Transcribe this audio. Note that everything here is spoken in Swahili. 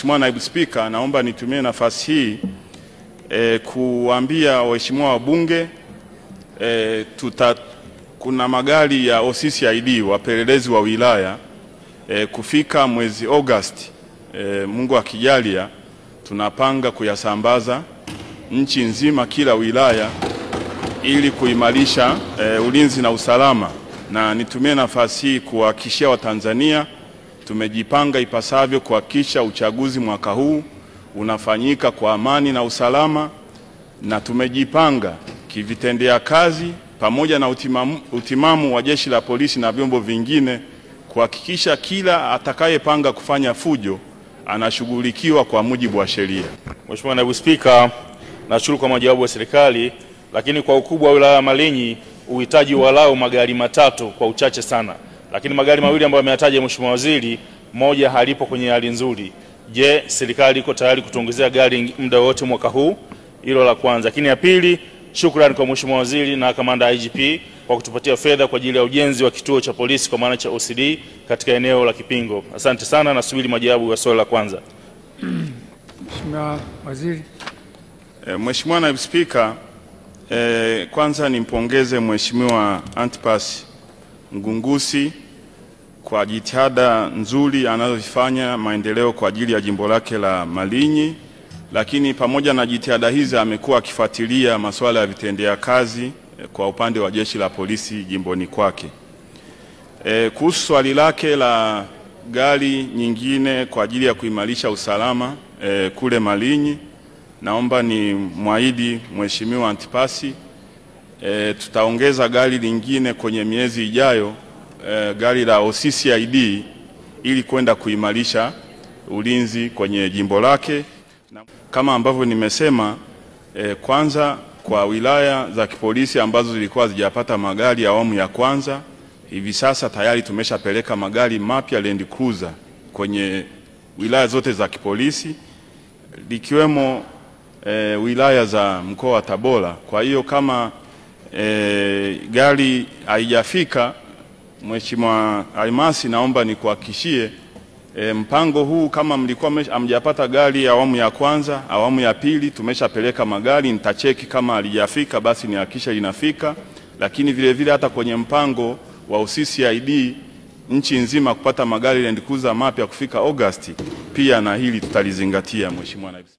Mheshimiwa Naibu Spika, naomba nitumie nafasi hii kuambia waheshimiwa wabunge kuna magari ya OCCID wapelelezi wa wilaya kufika mwezi Agosti, Mungu akijalia, tunapanga kuyasambaza nchi nzima kila wilaya ili kuimarisha ulinzi na usalama. Na nitumie nafasi hii kuhakikishia Watanzania tumejipanga ipasavyo kuhakikisha uchaguzi mwaka huu unafanyika kwa amani na usalama, na tumejipanga kivitendea kazi pamoja na utimamu wa jeshi la polisi na vyombo vingine kuhakikisha kila atakayepanga kufanya fujo anashughulikiwa kwa mujibu wa sheria. Mheshimiwa Naibu Spika, nashukuru kwa majawabu ya serikali, lakini kwa ukubwa wa wilaya ya Malinyi uhitaji walau magari matatu kwa uchache sana. Lakini magari mawili ambayo ameyataja Mheshimiwa Waziri, moja halipo kwenye hali nzuri. Je, serikali iko tayari kutuongezea gari muda wote mwaka huu? Hilo la kwanza. Lakini ya pili, shukrani kwa Mheshimiwa Waziri na Kamanda IGP kwa kutupatia fedha kwa ajili ya ujenzi wa kituo cha polisi kwa maana cha OCD katika eneo la Kipingo. Asante sana, nasubiri majawabu ya swali la kwanza. Mheshimiwa Waziri. Mheshimiwa Naibu Spika, kwanza nimpongeze Mheshimiwa Antipas Mgungusi kwa jitihada nzuri anazofanya maendeleo kwa ajili ya jimbo lake la Malinyi, lakini pamoja na jitihada hizi amekuwa akifuatilia masuala ya vitendea kazi kwa upande wa jeshi la polisi jimboni kwake. Kuhusu swali lake la gari nyingine kwa ajili ya kuimarisha usalama kule Malinyi, naomba ni muahidi Mheshimiwa Antipasi tutaongeza gari lingine kwenye miezi ijayo, gari la OCCID ili kwenda kuimarisha ulinzi kwenye jimbo lake. Kama ambavyo nimesema, kwanza kwa wilaya za kipolisi ambazo zilikuwa zijapata magari ya awamu ya kwanza, hivi sasa tayari tumeshapeleka magari mapya Land Cruiser kwenye wilaya zote za kipolisi likiwemo wilaya za mkoa wa Tabora. Kwa hiyo kama gari haijafika, Mheshimiwa Almasi, naomba nikuhakikishie mpango huu, kama mlikuwa hamjapata gari ya awamu ya kwanza, awamu ya pili tumeshapeleka magari. Nitacheki kama halijafika basi nihakikisha linafika, lakini vile vile hata kwenye mpango wa OCCID nchi nzima kupata magari Land Cruiser mapya kufika Agosti, pia na hili tutalizingatia Mheshimiwa Naibu.